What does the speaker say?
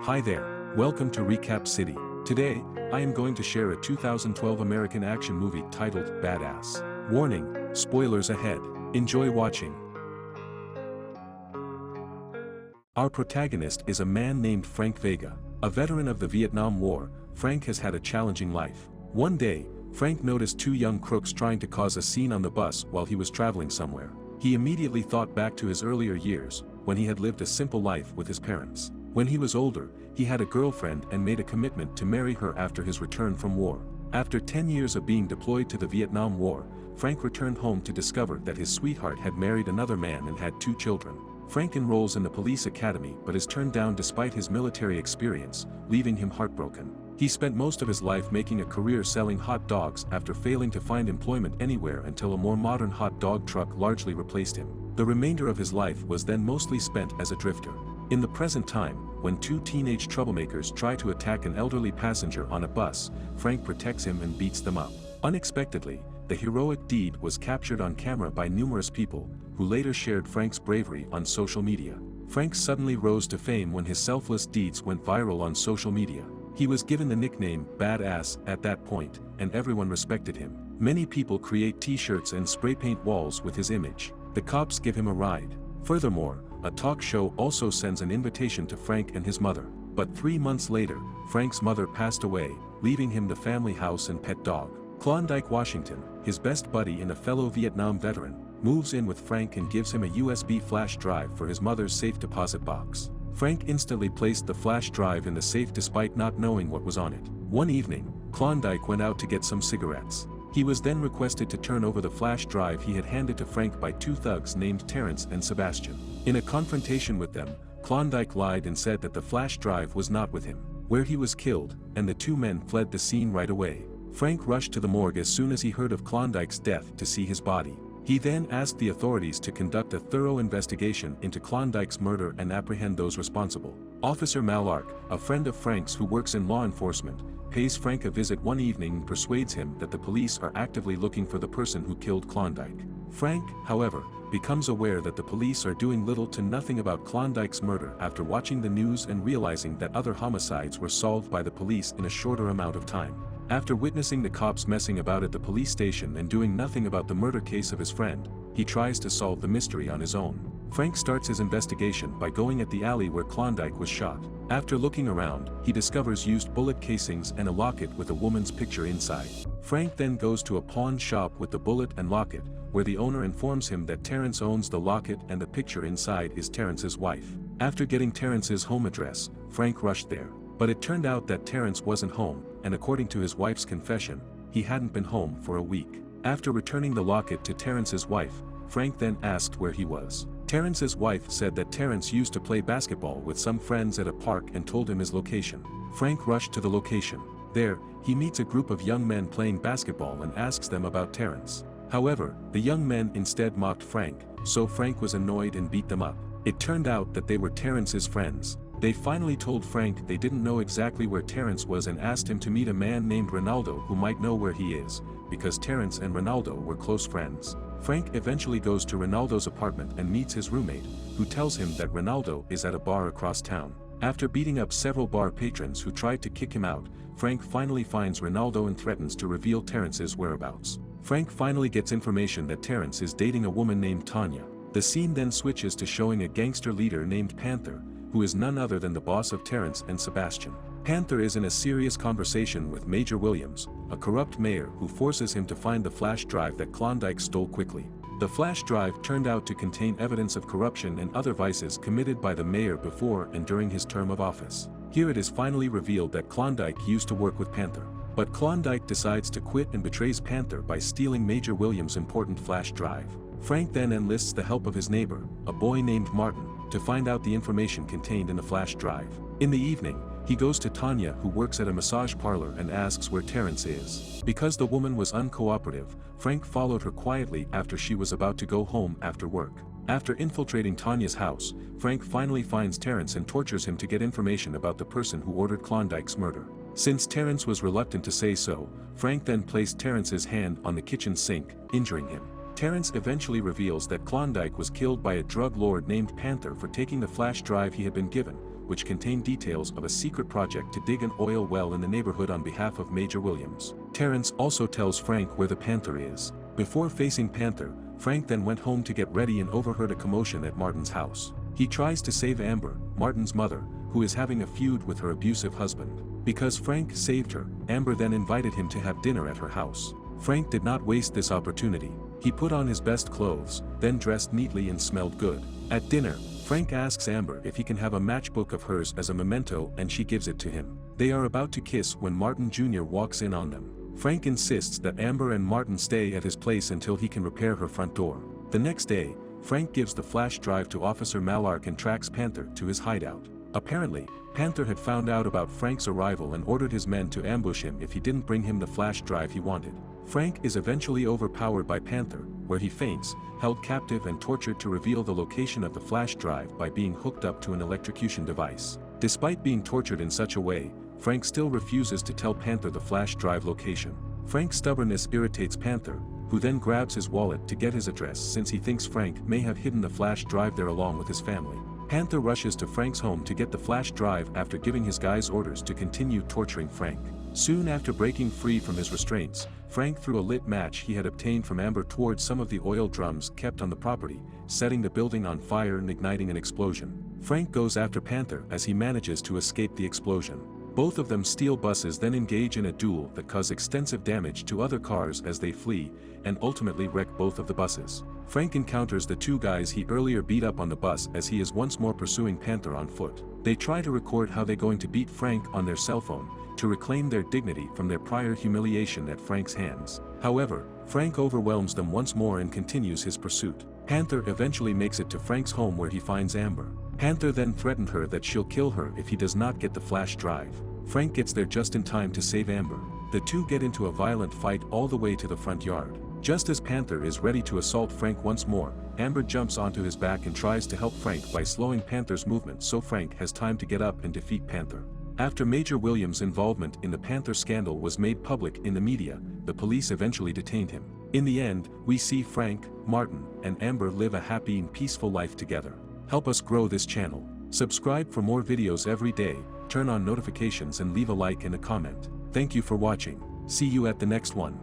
Hi there, welcome to Recap City. Today, I am going to share a 2012 American action movie titled Badass. Warning, spoilers ahead. Enjoy watching. Our protagonist is a man named Frank Vega. A veteran of the Vietnam War, Frank has had a challenging life. One day, Frank noticed two young crooks trying to cause a scene on the bus while he was traveling somewhere. He immediately thought back to his earlier years, when he had lived a simple life with his parents. When he was older, he had a girlfriend and made a commitment to marry her after his return from war. After 10 years of being deployed to the Vietnam War, Frank returned home to discover that his sweetheart had married another man and had 2 children. Frank enrolls in the police academy but is turned down despite his military experience, leaving him heartbroken. He spent most of his life making a career selling hot dogs after failing to find employment anywhere until a more modern hot dog truck largely replaced him. The remainder of his life was then mostly spent as a drifter. In the present time, when 2 teenage troublemakers try to attack an elderly passenger on a bus, Frank protects him and beats them up. Unexpectedly, the heroic deed was captured on camera by numerous people, who later shared Frank's bravery on social media. Frank suddenly rose to fame when his selfless deeds went viral on social media. He was given the nickname Badass at that point, and everyone respected him. Many people create t-shirts and spray paint walls with his image. The cops give him a ride. Furthermore, a talk show also sends an invitation to Frank and his mother. But 3 months later, Frank's mother passed away, leaving him the family house and pet dog. Klondike, Washington, his best buddy and a fellow Vietnam veteran, moves in with Frank and gives him a USB flash drive for his mother's safe deposit box. Frank instantly placed the flash drive in the safe despite not knowing what was on it. One evening, Klondike went out to get some cigarettes. He was then requested to turn over the flash drive he had handed to Frank by 2 thugs named Terrence and Sebastian. In a confrontation with them, Klondike lied and said that the flash drive was not with him, where he was killed, and the 2 men fled the scene right away. Frank rushed to the morgue as soon as he heard of Klondike's death to see his body. He then asked the authorities to conduct a thorough investigation into Klondike's murder and apprehend those responsible. Officer Malark, a friend of Frank's who works in law enforcement, pays Frank a visit one evening and persuades him that the police are actively looking for the person who killed Klondike. Frank, however, becomes aware that the police are doing little to nothing about Klondike's murder after watching the news and realizing that other homicides were solved by the police in a shorter amount of time. After witnessing the cops messing about at the police station and doing nothing about the murder case of his friend, he tries to solve the mystery on his own. Frank starts his investigation by going at the alley where Klondike was shot. After looking around, he discovers used bullet casings and a locket with a woman's picture inside. Frank then goes to a pawn shop with the bullet and locket, where the owner informs him that Terrence owns the locket and the picture inside is Terrence's wife. After getting Terrence's home address, Frank rushed there. But it turned out that Terrence wasn't home, and according to his wife's confession, he hadn't been home for a week. After returning the locket to Terrence's wife, Frank then asked where he was. Terrence's wife said that Terrence used to play basketball with some friends at a park and told him his location. Frank rushed to the location. There, he meets a group of young men playing basketball and asks them about Terrence. However, the young men instead mocked Frank, so Frank was annoyed and beat them up. It turned out that they were Terrence's friends. They finally told Frank they didn't know exactly where Terrence was and asked him to meet a man named Ronaldo who might know where he is, because Terrence and Ronaldo were close friends. Frank eventually goes to Ronaldo's apartment and meets his roommate, who tells him that Ronaldo is at a bar across town. After beating up several bar patrons who tried to kick him out, Frank finally finds Ronaldo and threatens to reveal Terrence's whereabouts. Frank finally gets information that Terrence is dating a woman named Tanya. The scene then switches to showing a gangster leader named Panther, who is none other than the boss of Terrence and Sebastian. Panther is in a serious conversation with Major Williams, a corrupt mayor who forces him to find the flash drive that Klondike stole quickly. The flash drive turned out to contain evidence of corruption and other vices committed by the mayor before and during his term of office. Here it is finally revealed that Klondike used to work with Panther. But Klondike decides to quit and betrays Panther by stealing Major Williams' important flash drive. Frank then enlists the help of his neighbor, a boy named Martin, to find out the information contained in the flash drive. In the evening, he goes to Tanya, who works at a massage parlor, and asks where Terrence is. Because the woman was uncooperative, Frank followed her quietly after she was about to go home after work. After infiltrating Tanya's house, Frank finally finds Terrence and tortures him to get information about the person who ordered Klondike's murder. Since Terrence was reluctant to say so, Frank then placed Terrence's hand on the kitchen sink, injuring him. Terrence eventually reveals that Klondike was killed by a drug lord named Panther for taking the flash drive he had been given, which contained details of a secret project to dig an oil well in the neighborhood on behalf of Major Williams. Terrence also tells Frank where the Panther is. Before facing Panther, Frank then went home to get ready and overheard a commotion at Martin's house. He tries to save Amber, Martin's mother, who is having a feud with her abusive husband. Because Frank saved her, Amber then invited him to have dinner at her house. Frank did not waste this opportunity. He put on his best clothes, then dressed neatly and smelled good. At dinner, Frank asks Amber if he can have a matchbook of hers as a memento, and she gives it to him. They are about to kiss when Martin Jr. walks in on them. Frank insists that Amber and Martin stay at his place until he can repair her front door. The next day, Frank gives the flash drive to Officer Malark and tracks Panther to his hideout. Apparently, Panther had found out about Frank's arrival and ordered his men to ambush him if he didn't bring him the flash drive he wanted. Frank is eventually overpowered by Panther, where he faints, held captive and tortured to reveal the location of the flash drive by being hooked up to an electrocution device. Despite being tortured in such a way, Frank still refuses to tell Panther the flash drive location. Frank's stubbornness irritates Panther, who then grabs his wallet to get his address since he thinks Frank may have hidden the flash drive there along with his family. Panther rushes to Frank's home to get the flash drive after giving his guys orders to continue torturing Frank. Soon after breaking free from his restraints, Frank threw a lit match he had obtained from Amber towards some of the oil drums kept on the property, setting the building on fire and igniting an explosion. Frank goes after Panther as he manages to escape the explosion. Both of them steal buses, then engage in a duel that causes extensive damage to other cars as they flee, and ultimately wreck both of the buses. Frank encounters the two guys he earlier beat up on the bus as he is once more pursuing Panther on foot. They try to record how they're going to beat Frank on their cell phone, to reclaim their dignity from their prior humiliation at Frank's hands. However, Frank overwhelms them once more and continues his pursuit. Panther eventually makes it to Frank's home where he finds Amber. Panther then threatened her that she'll kill her if he does not get the flash drive. Frank gets there just in time to save Amber. The two get into a violent fight all the way to the front yard. Just as Panther is ready to assault Frank once more, Amber jumps onto his back and tries to help Frank by slowing Panther's movement so Frank has time to get up and defeat Panther. After Major Williams' involvement in the Panther scandal was made public in the media, the police eventually detained him. In the end, we see Frank, Martin, and Amber live a happy and peaceful life together. Help us grow this channel. Subscribe for more videos every day, turn on notifications and leave a like and a comment. Thank you for watching. See you at the next one.